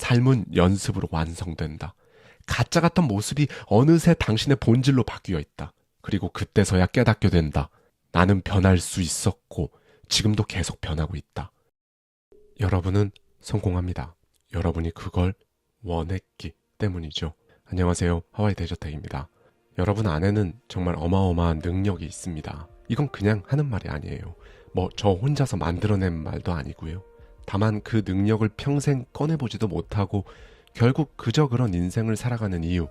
삶은 연습으로 완성된다. 가짜 같던 모습이 어느새 당신의 본질로 바뀌어 있다. 그리고 그때서야 깨닫게 된다. 나는 변할 수 있었고 지금도 계속 변하고 있다. 여러분은 성공합니다. 여러분이 그걸 원했기 때문이죠. 안녕하세요. 하와이 대저택입니다. 여러분 안에는 정말 어마어마한 능력이 있습니다. 이건 그냥 하는 말이 아니에요. 저 혼자서 만들어낸 말도 아니고요. 다만 그 능력을 평생 꺼내보지도 못하고 결국 그저 그런 인생을 살아가는 이유,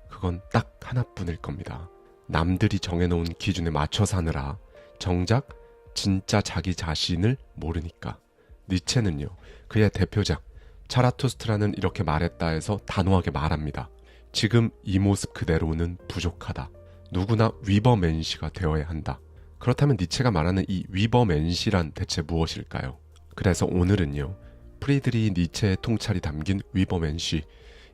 그건 딱 하나뿐일 겁니다. 남들이 정해놓은 기준에 맞춰 사느라 정작 진짜 자기 자신을 모르니까. 니체는요, 그의 대표작 차라투스트라는 이렇게 말했다 해서 단호하게 말합니다. 지금 이 모습 그대로는 부족하다. 누구나 위버맨시가 되어야 한다. 그렇다면 니체가 말하는 이 위버맨시란 대체 무엇일까요? 그래서 오늘은요, 프리드리히 니체의 통찰이 담긴 위버맨시,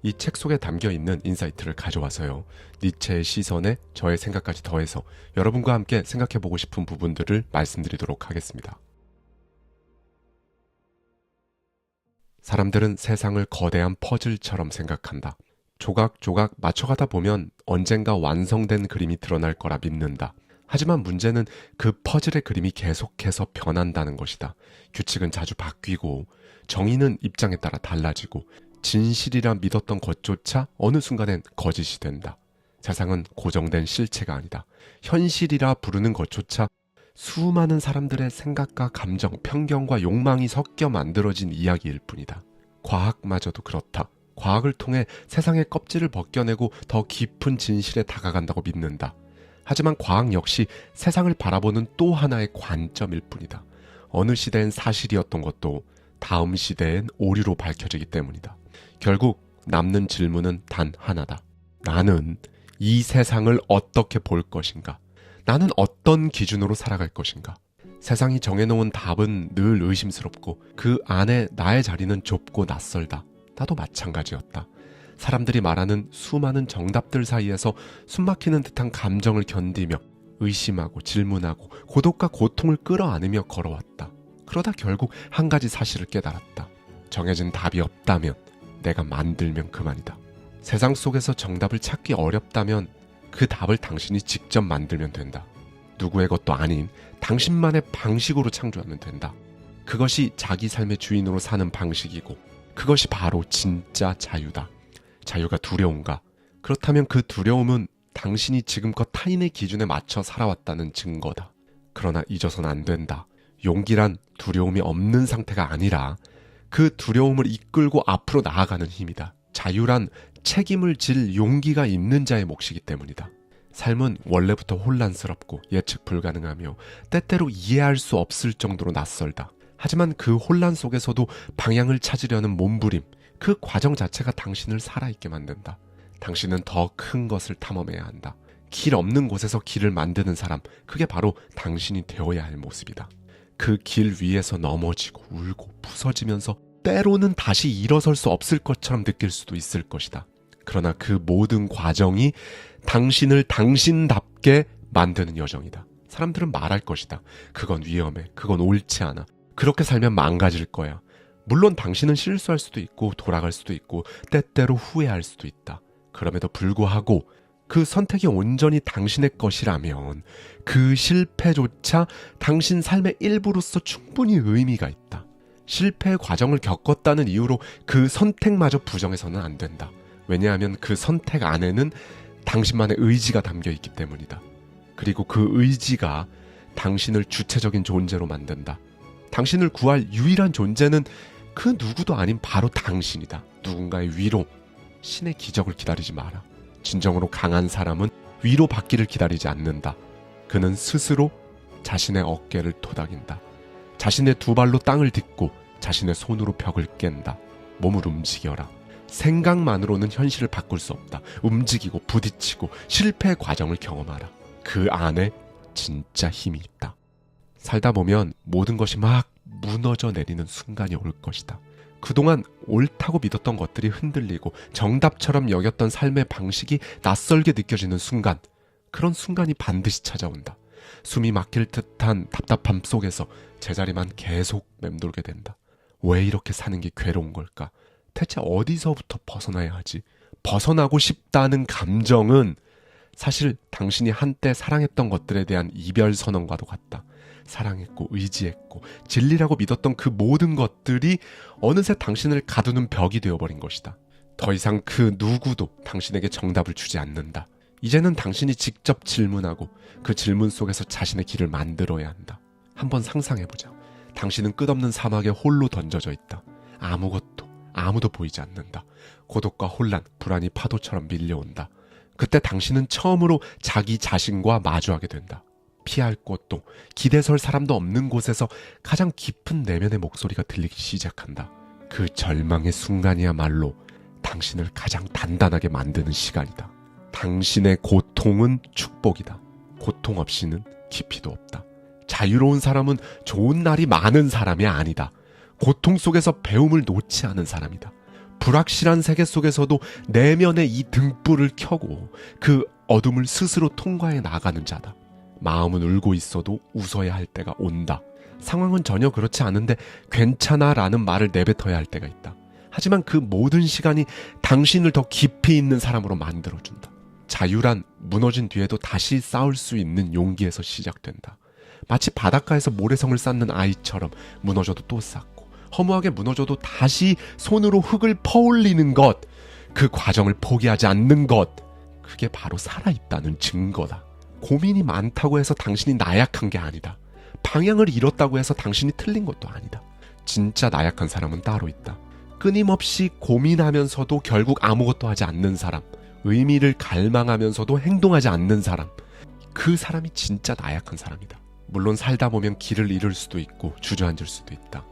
이 책 속에 담겨있는 인사이트를 가져와서요, 니체의 시선에 저의 생각까지 더해서 여러분과 함께 생각해보고 싶은 부분들을 말씀드리도록 하겠습니다. 사람들은 세상을 거대한 퍼즐처럼 생각한다. 조각조각 맞춰가다 보면 언젠가 완성된 그림이 드러날 거라 믿는다. 하지만 문제는 그 퍼즐의 그림이 계속해서 변한다는 것이다. 규칙은 자주 바뀌고 정의는 입장에 따라 달라지고 진실이라 믿었던 것조차 어느 순간엔 거짓이 된다. 세상은 고정된 실체가 아니다. 현실이라 부르는 것조차 수많은 사람들의 생각과 감정, 편견과 욕망이 섞여 만들어진 이야기일 뿐이다. 과학마저도 그렇다. 과학을 통해 세상의 껍질을 벗겨내고 더 깊은 진실에 다가간다고 믿는다. 하지만 과학 역시 세상을 바라보는 또 하나의 관점일 뿐이다. 어느 시대엔 사실이었던 것도 다음 시대엔 오류로 밝혀지기 때문이다. 결국 남는 질문은 단 하나다. 나는 이 세상을 어떻게 볼 것인가? 나는 어떤 기준으로 살아갈 것인가? 세상이 정해놓은 답은 늘 의심스럽고 그 안에 나의 자리는 좁고 낯설다. 나도 마찬가지였다. 사람들이 말하는 수많은 정답들 사이에서 숨막히는 듯한 감정을 견디며 의심하고 질문하고 고독과 고통을 끌어안으며 걸어왔다. 그러다 결국 한 가지 사실을 깨달았다. 정해진 답이 없다면 내가 만들면 그만이다. 세상 속에서 정답을 찾기 어렵다면 그 답을 당신이 직접 만들면 된다. 누구의 것도 아닌 당신만의 방식으로 창조하면 된다. 그것이 자기 삶의 주인으로 사는 방식이고 그것이 바로 진짜 자유다. 자유가 두려운가? 그렇다면 그 두려움은 당신이 지금껏 타인의 기준에 맞춰 살아왔다는 증거다. 그러나 잊어서는 안 된다. 용기란 두려움이 없는 상태가 아니라 그 두려움을 이끌고 앞으로 나아가는 힘이다. 자유란 책임을 질 용기가 있는 자의 몫이기 때문이다. 삶은 원래부터 혼란스럽고 예측 불가능하며 때때로 이해할 수 없을 정도로 낯설다. 하지만 그 혼란 속에서도 방향을 찾으려는 몸부림, 그 과정 자체가 당신을 살아있게 만든다. 당신은 더 큰 것을 탐험해야 한다. 길 없는 곳에서 길을 만드는 사람, 그게 바로 당신이 되어야 할 모습이다. 그 길 위에서 넘어지고 울고 부서지면서 때로는 다시 일어설 수 없을 것처럼 느낄 수도 있을 것이다. 그러나 그 모든 과정이 당신을 당신답게 만드는 여정이다. 사람들은 말할 것이다. 그건 위험해. 그건 옳지 않아. 그렇게 살면 망가질 거야. 물론 당신은 실수할 수도 있고 돌아갈 수도 있고 때때로 후회할 수도 있다. 그럼에도 불구하고 그 선택이 온전히 당신의 것이라면 그 실패조차 당신 삶의 일부로서 충분히 의미가 있다. 실패의 과정을 겪었다는 이유로 그 선택마저 부정해서는 안 된다. 왜냐하면 그 선택 안에는 당신만의 의지가 담겨 있기 때문이다. 그리고 그 의지가 당신을 주체적인 존재로 만든다. 당신을 구할 유일한 존재는 그 누구도 아닌 바로 당신이다. 누군가의 위로, 신의 기적을 기다리지 마라. 진정으로 강한 사람은 위로받기를 기다리지 않는다. 그는 스스로 자신의 어깨를 토닥인다. 자신의 두 발로 땅을 딛고 자신의 손으로 벽을 깬다. 몸을 움직여라. 생각만으로는 현실을 바꿀 수 없다. 움직이고 부딪히고 실패의 과정을 경험하라. 그 안에 진짜 힘이 있다. 살다 보면 모든 것이 막 무너져 내리는 순간이 올 것이다. 그동안 옳다고 믿었던 것들이 흔들리고 정답처럼 여겼던 삶의 방식이 낯설게 느껴지는 순간, 그런 순간이 반드시 찾아온다. 숨이 막힐 듯한 답답함 속에서 제자리만 계속 맴돌게 된다. 왜 이렇게 사는 게 괴로운 걸까? 대체 어디서부터 벗어나야 하지? 벗어나고 싶다는 감정은 사실 당신이 한때 사랑했던 것들에 대한 이별 선언과도 같다. 사랑했고 의지했고 진리라고 믿었던 그 모든 것들이 어느새 당신을 가두는 벽이 되어버린 것이다. 더 이상 그 누구도 당신에게 정답을 주지 않는다. 이제는 당신이 직접 질문하고 그 질문 속에서 자신의 길을 만들어야 한다. 한번 상상해보자. 당신은 끝없는 사막에 홀로 던져져 있다. 아무도 보이지 않는다. 고독과 혼란, 불안이 파도처럼 밀려온다. 그때 당신은 처음으로 자기 자신과 마주하게 된다. 피할 곳도 기대설 사람도 없는 곳에서 가장 깊은 내면의 목소리가 들리기 시작한다. 그 절망의 순간이야말로 당신을 가장 단단하게 만드는 시간이다. 당신의 고통은 축복이다. 고통 없이는 깊이도 없다. 자유로운 사람은 좋은 날이 많은 사람이 아니다. 고통 속에서 배움을 놓지 않은 사람이다. 불확실한 세계 속에서도 내면의 이 등불을 켜고 그 어둠을 스스로 통과해 나가는 자다. 마음은 울고 있어도 웃어야 할 때가 온다. 상황은 전혀 그렇지 않은데 괜찮아 라는 말을 내뱉어야 할 때가 있다. 하지만 그 모든 시간이 당신을 더 깊이 있는 사람으로 만들어준다. 자유란 무너진 뒤에도 다시 쌓을 수 있는 용기에서 시작된다. 마치 바닷가에서 모래성을 쌓는 아이처럼 무너져도 또 쌓고 허무하게 무너져도 다시 손으로 흙을 퍼올리는 것, 그 과정을 포기하지 않는 것, 그게 바로 살아있다는 증거다. 고민이 많다고 해서 당신이 나약한 게 아니다. 방향을 잃었다고 해서 당신이 틀린 것도 아니다. 진짜 나약한 사람은 따로 있다. 끊임없이 고민하면서도 결국 아무것도 하지 않는 사람, 의미를 갈망하면서도 행동하지 않는 사람, 그 사람이 진짜 나약한 사람이다. 물론 살다 보면 길을 잃을 수도 있고 주저앉을 수도 있다.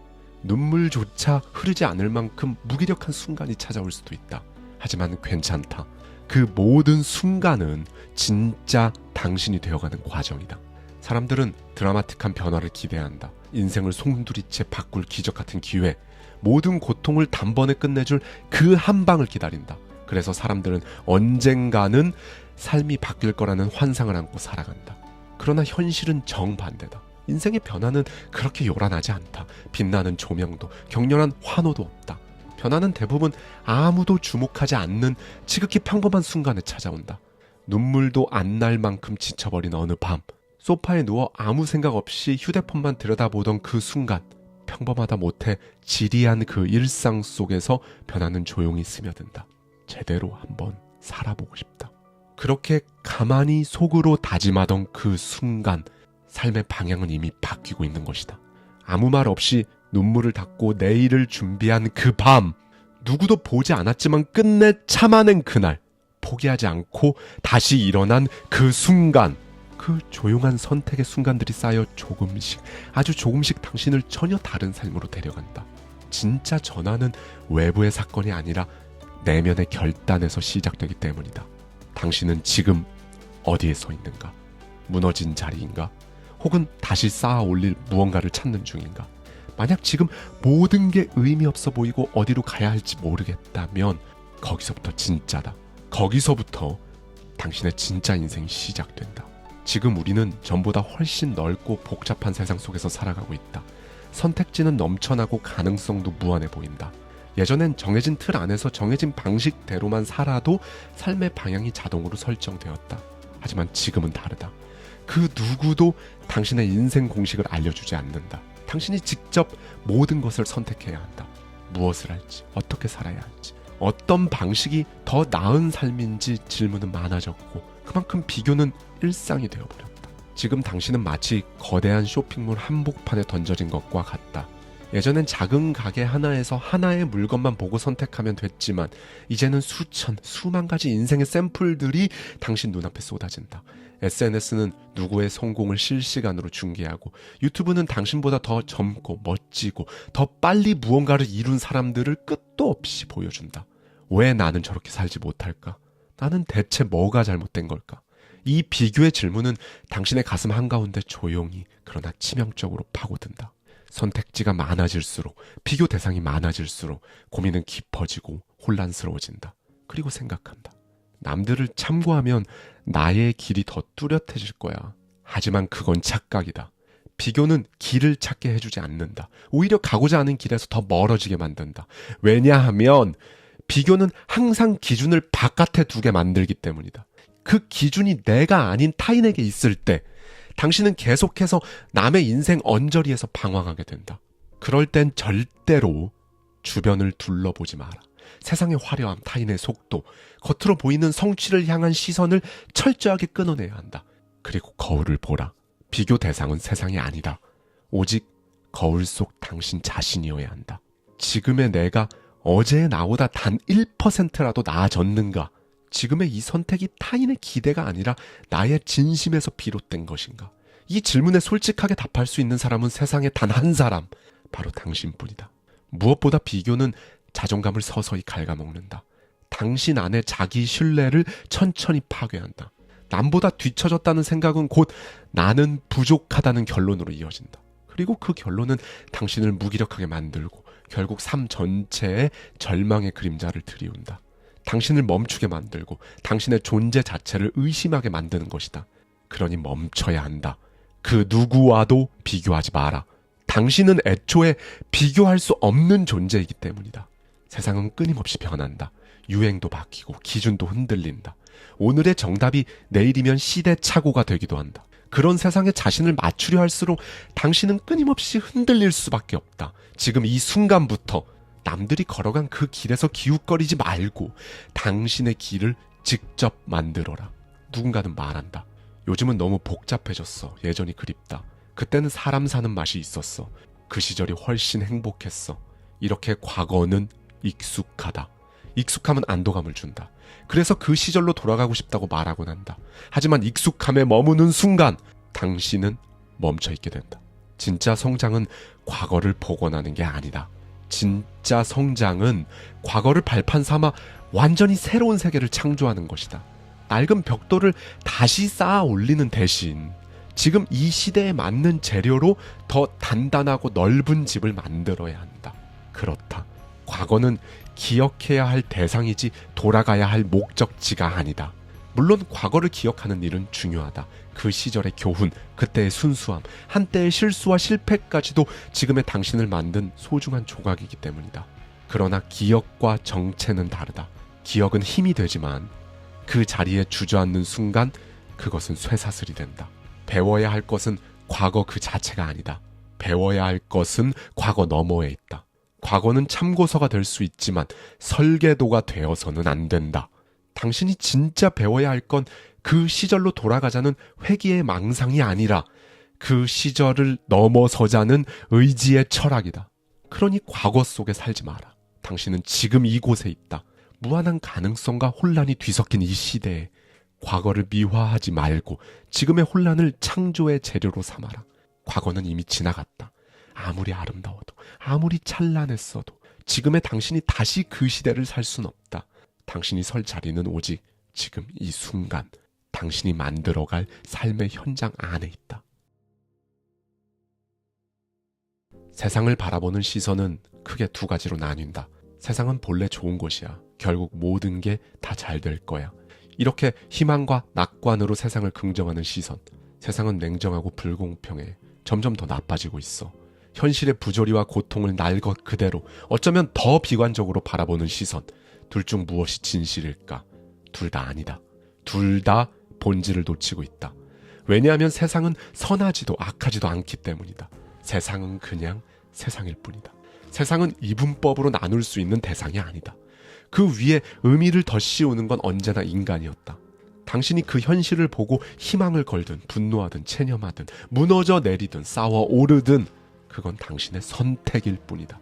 눈물조차 흐르지 않을 만큼 무기력한 순간이 찾아올 수도 있다. 하지만 괜찮다. 그 모든 순간은 진짜 당신이 되어가는 과정이다. 사람들은 드라마틱한 변화를 기대한다. 인생을 송두리째 바꿀 기적 같은 기회, 모든 고통을 단번에 끝내줄 그 한 방을 기다린다. 그래서 사람들은 언젠가는 삶이 바뀔 거라는 환상을 안고 살아간다. 그러나 현실은 정반대다. 인생의 변화는 그렇게 요란하지 않다. 빛나는 조명도 격렬한 환호도 없다. 변화는 대부분 아무도 주목하지 않는 지극히 평범한 순간에 찾아온다. 눈물도 안 날 만큼 지쳐버린 어느 밤, 소파에 누워 아무 생각 없이 휴대폰만 들여다보던 그 순간, 평범하다 못해 지리한 그 일상 속에서 변화는 조용히 스며든다. 제대로 한번 살아보고 싶다. 그렇게 가만히 속으로 다짐하던 그 순간, 삶의 방향은 이미 바뀌고 있는 것이다. 아무 말 없이 눈물을 닦고 내일을 준비한 그 밤, 누구도 보지 않았지만 끝내 참아낸 그날, 포기하지 않고 다시 일어난 그 순간, 그 조용한 선택의 순간들이 쌓여 조금씩, 아주 조금씩 당신을 전혀 다른 삶으로 데려간다. 진짜 전환은 외부의 사건이 아니라 내면의 결단에서 시작되기 때문이다. 당신은 지금 어디에 서 있는가? 무너진 자리인가? 혹은 다시 쌓아 올릴 무언가를 찾는 중인가? 만약 지금 모든 게 의미 없어 보이고 어디로 가야 할지 모르겠다면 거기서부터 진짜다. 거기서부터 당신의 진짜 인생이 시작된다. 지금 우리는 전보다 훨씬 넓고 복잡한 세상 속에서 살아가고 있다. 선택지는 넘쳐나고 가능성도 무한해 보인다. 예전엔 정해진 틀 안에서 정해진 방식대로만 살아도 삶의 방향이 자동으로 설정되었다. 하지만 지금은 다르다. 그 누구도 당신의 인생 공식을 알려주지 않는다. 당신이 직접 모든 것을 선택해야 한다. 무엇을 할지, 어떻게 살아야 할지, 어떤 방식이 더 나은 삶인지 질문은 많아졌고 그만큼 비교는 일상이 되어버렸다. 지금 당신은 마치 거대한 쇼핑몰 한복판에 던져진 것과 같다. 예전엔 작은 가게 하나에서 하나의 물건만 보고 선택하면 됐지만 이제는 수만 가지 인생의 샘플들이 당신 눈앞에 쏟아진다. SNS는 누구의 성공을 실시간으로 중계하고 유튜브는 당신보다 더 젊고 멋지고 더 빨리 무언가를 이룬 사람들을 끝도 없이 보여준다. 왜 나는 저렇게 살지 못할까? 나는 대체 뭐가 잘못된 걸까? 이 비교의 질문은 당신의 가슴 한가운데 조용히 그러나 치명적으로 파고든다. 선택지가 많아질수록, 비교 대상이 많아질수록 고민은 깊어지고 혼란스러워진다. 그리고 생각한다. 남들을 참고하면 나의 길이 더 뚜렷해질 거야. 하지만 그건 착각이다. 비교는 길을 찾게 해주지 않는다. 오히려 가고자 하는 길에서 더 멀어지게 만든다. 왜냐하면 비교는 항상 기준을 바깥에 두게 만들기 때문이다. 그 기준이 내가 아닌 타인에게 있을 때 당신은 계속해서 남의 인생 언저리에서 방황하게 된다. 그럴 땐 절대로 주변을 둘러보지 마라. 세상의 화려함, 타인의 속도, 겉으로 보이는 성취를 향한 시선을 철저하게 끊어내야 한다. 그리고 거울을 보라. 비교 대상은 세상이 아니다. 오직 거울 속 당신 자신이어야 한다. 지금의 내가 어제의 나보다 단 1%라도 나아졌는가? 지금의 이 선택이 타인의 기대가 아니라 나의 진심에서 비롯된 것인가? 이 질문에 솔직하게 답할 수 있는 사람은 세상에 단 한 사람, 바로 당신뿐이다. 무엇보다 비교는 자존감을 서서히 갉아먹는다. 당신 안에 자기 신뢰를 천천히 파괴한다. 남보다 뒤처졌다는 생각은 곧 나는 부족하다는 결론으로 이어진다. 그리고 그 결론은 당신을 무기력하게 만들고 결국 삶 전체에 절망의 그림자를 들이운다. 당신을 멈추게 만들고 당신의 존재 자체를 의심하게 만드는 것이다. 그러니 멈춰야 한다. 그 누구와도 비교하지 마라. 당신은 애초에 비교할 수 없는 존재이기 때문이다. 세상은 끊임없이 변한다. 유행도 바뀌고 기준도 흔들린다. 오늘의 정답이 내일이면 시대착오가 되기도 한다. 그런 세상에 자신을 맞추려 할수록 당신은 끊임없이 흔들릴 수밖에 없다. 지금 이 순간부터 남들이 걸어간 그 길에서 기웃거리지 말고 당신의 길을 직접 만들어라. 누군가는 말한다. 요즘은 너무 복잡해졌어. 예전이 그립다. 그때는 사람 사는 맛이 있었어. 그 시절이 훨씬 행복했어. 이렇게 과거는 익숙하다. 익숙함은 안도감을 준다. 그래서 그 시절로 돌아가고 싶다고 말하곤 한다. 하지만 익숙함에 머무는 순간 당신은 멈춰있게 된다. 진짜 성장은 과거를 복원하는 게 아니다. 진짜 성장은 과거를 발판 삼아 완전히 새로운 세계를 창조하는 것이다. 낡은 벽돌을 다시 쌓아 올리는 대신 지금 이 시대에 맞는 재료로 더 단단하고 넓은 집을 만들어야 한다. 그렇다. 과거는 기억해야 할 대상이지 돌아가야 할 목적지가 아니다. 물론 과거를 기억하는 일은 중요하다. 그 시절의 교훈, 그때의 순수함, 한때의 실수와 실패까지도 지금의 당신을 만든 소중한 조각이기 때문이다. 그러나 기억과 정체는 다르다. 기억은 힘이 되지만 그 자리에 주저앉는 순간 그것은 쇠사슬이 된다. 배워야 할 것은 과거 그 자체가 아니다. 배워야 할 것은 과거 너머에 있다. 과거는 참고서가 될 수 있지만 설계도가 되어서는 안 된다. 당신이 진짜 배워야 할 건 그 시절로 돌아가자는 회귀의 망상이 아니라 그 시절을 넘어서자는 의지의 철학이다. 그러니 과거 속에 살지 마라. 당신은 지금 이곳에 있다. 무한한 가능성과 혼란이 뒤섞인 이 시대에 과거를 미화하지 말고 지금의 혼란을 창조의 재료로 삼아라. 과거는 이미 지나갔다. 아무리 아름다워도 아무리 찬란했어도 지금의 당신이 다시 그 시대를 살 순 없다. 당신이 설 자리는 오직 지금 이 순간 당신이 만들어갈 삶의 현장 안에 있다. 세상을 바라보는 시선은 크게 두 가지로 나뉜다. 세상은 본래 좋은 곳이야. 결국 모든 게 다 잘 될 거야. 이렇게 희망과 낙관으로 세상을 긍정하는 시선. 세상은 냉정하고 불공평해. 점점 더 나빠지고 있어. 현실의 부조리와 고통을 날 것 그대로 어쩌면 더 비관적으로 바라보는 시선. 둘 중 무엇이 진실일까? 둘 다 아니다. 둘 다 본질을 놓치고 있다. 왜냐하면 세상은 선하지도 악하지도 않기 때문이다. 세상은 그냥 세상일 뿐이다. 세상은 이분법으로 나눌 수 있는 대상이 아니다. 그 위에 의미를 덧씌우는 건 언제나 인간이었다. 당신이 그 현실을 보고 희망을 걸든 분노하든 체념하든 무너져 내리든 쌓아 오르든 그건 당신의 선택일 뿐이다.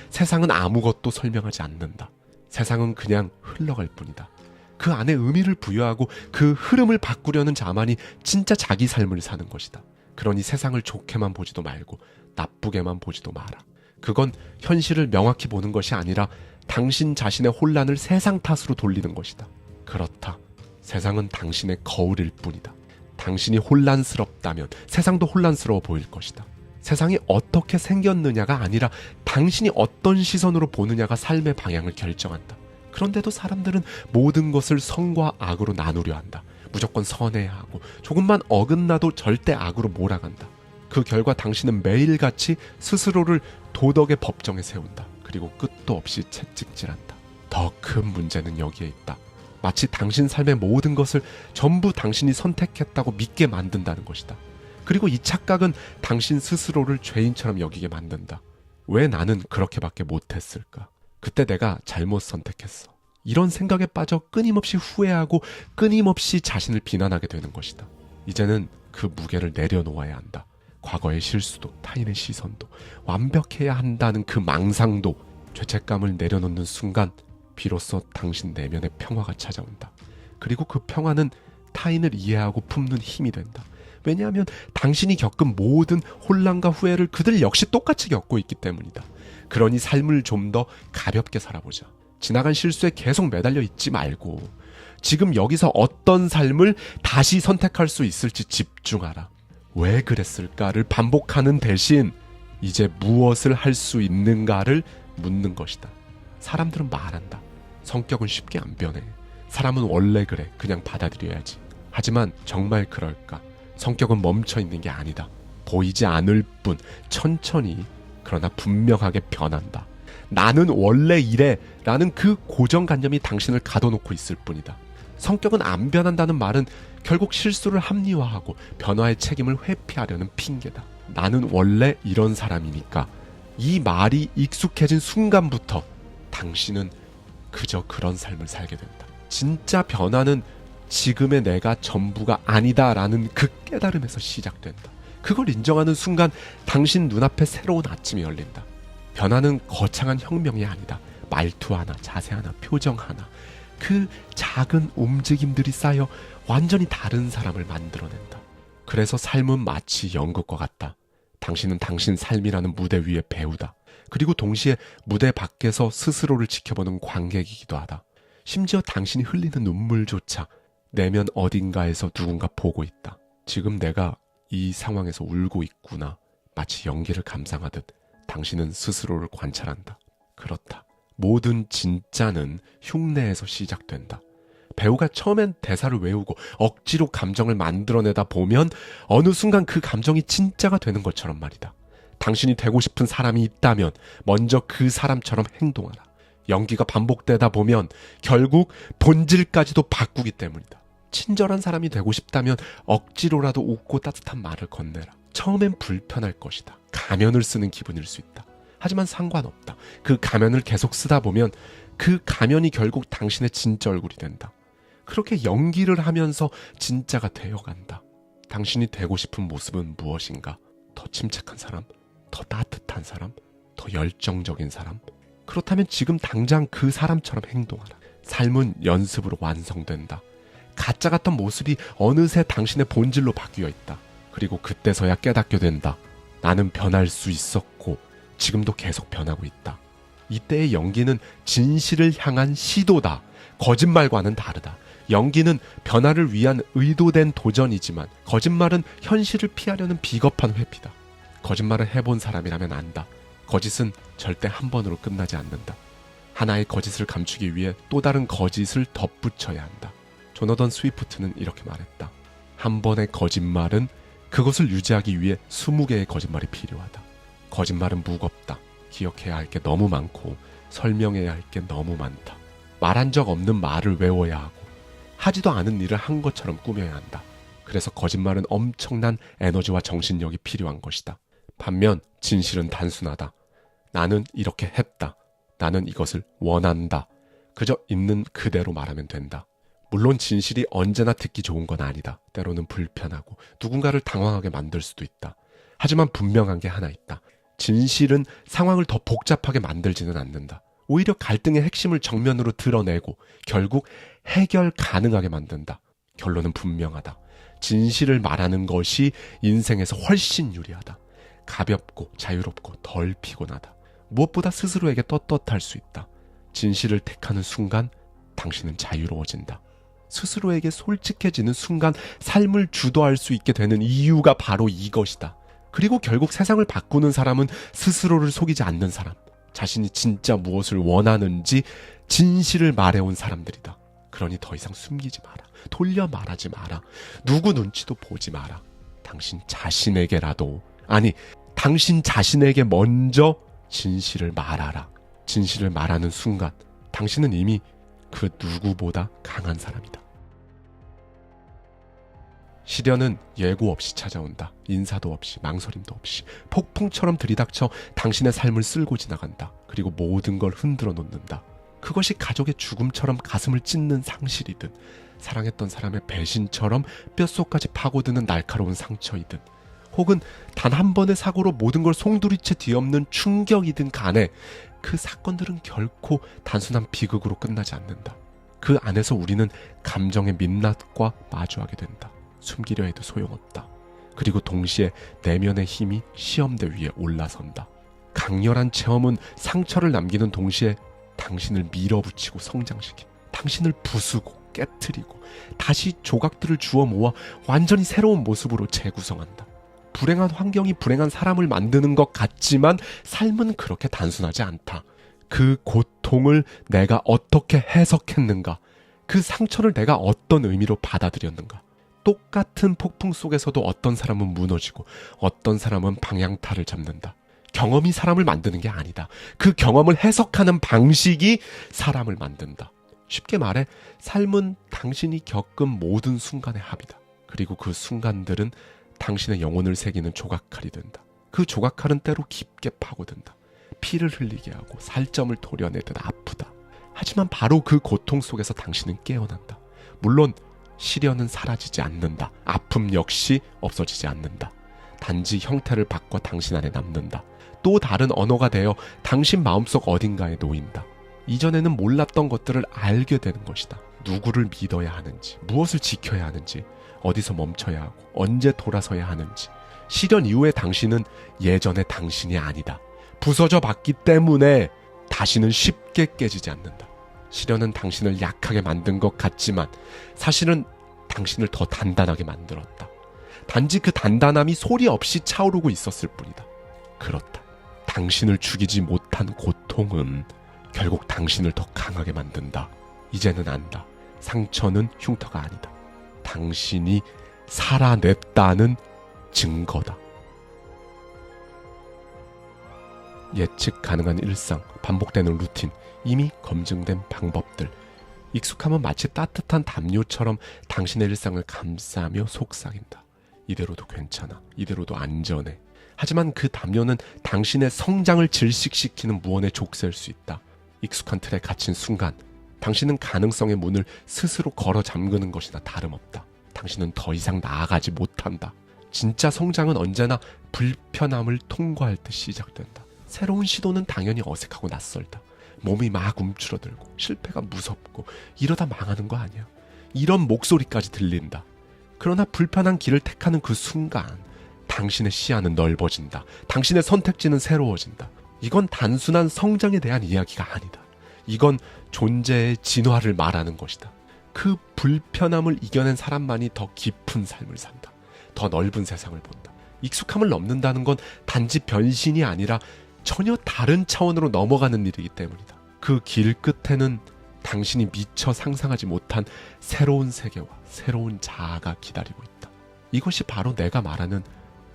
세상은 아무것도 설명하지 않는다. 세상은 그냥 흘러갈 뿐이다. 그 안에 의미를 부여하고 그 흐름을 바꾸려는 자만이 진짜 자기 삶을 사는 것이다. 그러니 세상을 좋게만 보지도 말고 나쁘게만 보지도 마라. 그건 현실을 명확히 보는 것이 아니라 당신 자신의 혼란을 세상 탓으로 돌리는 것이다. 그렇다. 세상은 당신의 거울일 뿐이다. 당신이 혼란스럽다면 세상도 혼란스러워 보일 것이다. 세상이 어떻게 생겼느냐가 아니라 당신이 어떤 시선으로 보느냐가 삶의 방향을 결정한다. 그런데도 사람들은 모든 것을 선과 악으로 나누려 한다. 무조건 선해야 하고 조금만 어긋나도 절대 악으로 몰아간다. 그 결과 당신은 매일같이 스스로를 도덕의 법정에 세운다. 그리고 끝도 없이 채찍질한다. 더 큰 문제는 여기에 있다. 마치 당신 삶의 모든 것을 전부 당신이 선택했다고 믿게 만든다는 것이다. 그리고 이 착각은 당신 스스로를 죄인처럼 여기게 만든다. 왜 나는 그렇게밖에 못했을까? 그때 내가 잘못 선택했어. 이런 생각에 빠져 끊임없이 후회하고 끊임없이 자신을 비난하게 되는 것이다. 이제는 그 무게를 내려놓아야 한다. 과거의 실수도, 타인의 시선도, 완벽해야 한다는 그 망상도, 죄책감을 내려놓는 순간 비로소 당신 내면의 평화가 찾아온다. 그리고 그 평화는 타인을 이해하고 품는 힘이 된다. 왜냐하면 당신이 겪은 모든 혼란과 후회를 그들 역시 똑같이 겪고 있기 때문이다. 그러니 삶을 좀 더 가볍게 살아보자. 지나간 실수에 계속 매달려 있지 말고 지금 여기서 어떤 삶을 다시 선택할 수 있을지 집중하라. 왜 그랬을까를 반복하는 대신 이제 무엇을 할 수 있는가를 묻는 것이다. 사람들은 말한다. 성격은 쉽게 안 변해. 사람은 원래 그래. 그냥 받아들여야지. 하지만 정말 그럴까? 성격은 멈춰있는 게 아니다. 보이지 않을 뿐 천천히 그러나 분명하게 변한다. 나는 원래 이래 라는 그 고정관념이 당신을 가둬놓고 있을 뿐이다. 성격은 안 변한다는 말은 결국 실수를 합리화하고 변화의 책임을 회피하려는 핑계다. 나는 원래 이런 사람이니까 이 말이 익숙해진 순간부터 당신은 그저 그런 삶을 살게 된다. 진짜 변화는 지금의 내가 전부가 아니다라는 그 깨달음에서 시작된다. 그걸 인정하는 순간 당신 눈앞에 새로운 아침이 열린다. 변화는 거창한 혁명이 아니다. 말투 하나, 자세 하나, 표정 하나, 그 작은 움직임들이 쌓여 완전히 다른 사람을 만들어낸다. 그래서 삶은 마치 연극과 같다. 당신은 당신 삶이라는 무대 위의 배우다. 그리고 동시에 무대 밖에서 스스로를 지켜보는 관객이기도 하다. 심지어 당신이 흘리는 눈물조차 내면 어딘가에서 누군가 보고 있다. 지금 내가 이 상황에서 울고 있구나. 마치 연기를 감상하듯 당신은 스스로를 관찰한다. 그렇다. 모든 진짜는 흉내에서 시작된다. 배우가 처음엔 대사를 외우고 억지로 감정을 만들어내다 보면 어느 순간 그 감정이 진짜가 되는 것처럼 말이다. 당신이 되고 싶은 사람이 있다면 먼저 그 사람처럼 행동하라. 연기가 반복되다 보면 결국 본질까지도 바꾸기 때문이다. 친절한 사람이 되고 싶다면 억지로라도 웃고 따뜻한 말을 건네라. 처음엔 불편할 것이다. 가면을 쓰는 기분일 수 있다. 하지만 상관없다. 그 가면을 계속 쓰다 보면 그 가면이 결국 당신의 진짜 얼굴이 된다. 그렇게 연기를 하면서 진짜가 되어간다. 당신이 되고 싶은 모습은 무엇인가? 더 침착한 사람? 더 따뜻한 사람? 더 열정적인 사람? 그렇다면 지금 당장 그 사람처럼 행동하라. 삶은 연습으로 완성된다. 가짜 같던 모습이 어느새 당신의 본질로 바뀌어 있다. 그리고 그때서야 깨닫게 된다. 나는 변할 수 있었고 지금도 계속 변하고 있다. 이때의 연기는 진실을 향한 시도다. 거짓말과는 다르다. 연기는 변화를 위한 의도된 도전이지만 거짓말은 현실을 피하려는 비겁한 회피다. 거짓말을 해본 사람이라면 안다. 거짓은 절대 한 번으로 끝나지 않는다. 하나의 거짓을 감추기 위해 또 다른 거짓을 덧붙여야 한다. 조너던 스위프트는 이렇게 말했다. 한 번의 거짓말은 그것을 유지하기 위해 20개의 거짓말이 필요하다. 거짓말은 무겁다. 기억해야 할 게 너무 많고 설명해야 할 게 너무 많다. 말한 적 없는 말을 외워야 하고 하지도 않은 일을 한 것처럼 꾸며야 한다. 그래서 거짓말은 엄청난 에너지와 정신력이 필요한 것이다. 반면 진실은 단순하다. 나는 이렇게 했다. 나는 이것을 원한다. 그저 있는 그대로 말하면 된다. 물론 진실이 언제나 듣기 좋은 건 아니다. 때로는 불편하고 누군가를 당황하게 만들 수도 있다. 하지만 분명한 게 하나 있다. 진실은 상황을 더 복잡하게 만들지는 않는다. 오히려 갈등의 핵심을 정면으로 드러내고 결국 해결 가능하게 만든다. 결론은 분명하다. 진실을 말하는 것이 인생에서 훨씬 유리하다. 가볍고 자유롭고 덜 피곤하다. 무엇보다 스스로에게 떳떳할 수 있다. 진실을 택하는 순간 당신은 자유로워진다. 스스로에게 솔직해지는 순간 삶을 주도할 수 있게 되는 이유가 바로 이것이다. 그리고 결국 세상을 바꾸는 사람은 스스로를 속이지 않는 사람, 자신이 진짜 무엇을 원하는지 진실을 말해온 사람들이다. 그러니 더 이상 숨기지 마라. 돌려 말하지 마라. 누구 눈치도 보지 마라. 당신 자신에게라도 아니, 당신 자신에게 먼저 진실을 말하라. 진실을 말하는 순간 당신은 이미 그 누구보다 강한 사람이다. 시련은 예고 없이 찾아온다. 인사도 없이, 망설임도 없이 폭풍처럼 들이닥쳐 당신의 삶을 쓸고 지나간다. 그리고 모든 걸 흔들어 놓는다. 그것이 가족의 죽음처럼 가슴을 찢는 상실이든, 사랑했던 사람의 배신처럼 뼛속까지 파고드는 날카로운 상처이든, 혹은 단 한 번의 사고로 모든 걸 송두리째 뒤엎는 충격이든 간에 그 사건들은 결코 단순한 비극으로 끝나지 않는다. 그 안에서 우리는 감정의 민낯과 마주하게 된다. 숨기려 해도 소용없다. 그리고 동시에 내면의 힘이 시험대 위에 올라선다. 강렬한 체험은 상처를 남기는 동시에 당신을 밀어붙이고 성장시키, 당신을 부수고 깨트리고 다시 조각들을 주워 모아 완전히 새로운 모습으로 재구성한다. 불행한 환경이 불행한 사람을 만드는 것 같지만 삶은 그렇게 단순하지 않다. 그 고통을 내가 어떻게 해석했는가, 그 상처를 내가 어떤 의미로 받아들였는가. 똑같은 폭풍 속에서도 어떤 사람은 무너지고 어떤 사람은 방향타를 잡는다. 경험이 사람을 만드는 게 아니다. 그 경험을 해석하는 방식이 사람을 만든다. 쉽게 말해 삶은 당신이 겪은 모든 순간의 합이다. 그리고 그 순간들은 당신의 영혼을 새기는 조각칼이 된다. 그 조각칼은 때로 깊게 파고든다. 피를 흘리게 하고 살점을 도려내듯 아프다. 하지만 바로 그 고통 속에서 당신은 깨어난다. 물론 시련은 사라지지 않는다. 아픔 역시 없어지지 않는다. 단지 형태를 바꿔 당신 안에 남는다. 또 다른 언어가 되어 당신 마음속 어딘가에 놓인다. 이전에는 몰랐던 것들을 알게 되는 것이다. 누구를 믿어야 하는지, 무엇을 지켜야 하는지, 어디서 멈춰야 하고 언제 돌아서야 하는지. 시련 이후의 당신은 예전의 당신이 아니다. 부서져 봤기 때문에 다시는 쉽게 깨지지 않는다. 시련은 당신을 약하게 만든 것 같지만 사실은 당신을 더 단단하게 만들었다. 단지 그 단단함이 소리 없이 차오르고 있었을 뿐이다. 그렇다. 당신을 죽이지 못한 고통은 결국 당신을 더 강하게 만든다. 이제는 안다. 상처는 흉터가 아니다. 당신이 살아냈다는 증거다. 예측 가능한 일상, 반복되는 루틴, 이미 검증된 방법들. 익숙함은 마치 따뜻한 담요처럼 당신의 일상을 감싸며 속삭인다. 이대로도 괜찮아. 이대로도 안전해. 하지만 그 담요는 당신의 성장을 질식시키는 무언의 족쇄일 수 있다. 익숙한 틀에 갇힌 순간 당신은 가능성의 문을 스스로 걸어 잠그는 것이나 다름없다. 당신은 더 이상 나아가지 못한다. 진짜 성장은 언제나 불편함을 통과할 때 시작된다. 새로운 시도는 당연히 어색하고 낯설다. 몸이 막 움츠러들고 실패가 무섭고 이러다 망하는 거 아니야. 이런 목소리까지 들린다. 그러나 불편한 길을 택하는 그 순간 당신의 시야는 넓어진다. 당신의 선택지는 새로워진다. 이건 단순한 성장에 대한 이야기가 아니다. 이건 존재의 진화를 말하는 것이다. 그 불편함을 이겨낸 사람만이 더 깊은 삶을 산다. 더 넓은 세상을 본다. 익숙함을 넘는다는 건 단지 변신이 아니라 전혀 다른 차원으로 넘어가는 일이기 때문이다. 그 길 끝에는 당신이 미처 상상하지 못한 새로운 세계와 새로운 자아가 기다리고 있다. 이것이 바로 내가 말하는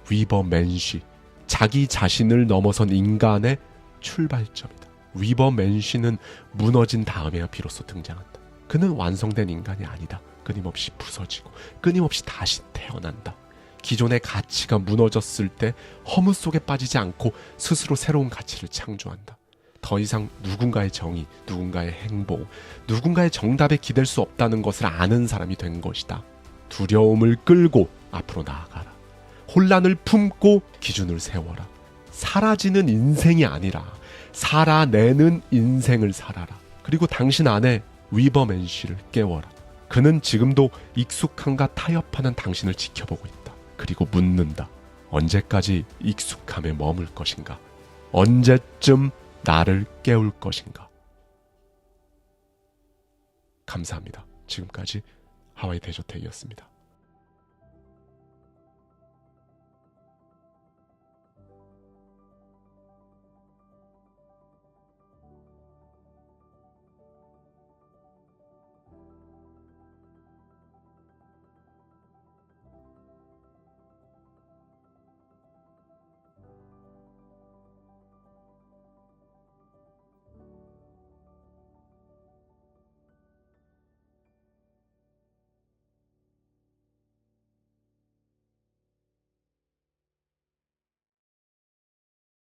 위버맨시, 자기 자신을 넘어선 인간의 출발점이다. 위버맨시는 무너진 다음에야 비로소 등장한다. 그는 완성된 인간이 아니다. 끊임없이 부서지고 끊임없이 다시 태어난다. 기존의 가치가 무너졌을 때 허무 속에 빠지지 않고 스스로 새로운 가치를 창조한다. 더 이상 누군가의 정의, 누군가의 행복, 누군가의 정답에 기댈 수 없다는 것을 아는 사람이 된 것이다. 두려움을 끌고 앞으로 나아가라. 혼란을 품고 기준을 세워라. 사라지는 인생이 아니라 살아내는 인생을 살아라. 그리고 당신 안에 위버맨시를 깨워라. 그는 지금도 익숙함과 타협하는 당신을 지켜보고 있다. 그리고 묻는다. 언제까지 익숙함에 머물 것인가? 언제쯤 나를 깨울 것인가? 감사합니다. 지금까지 하와이 대저택이었습니다.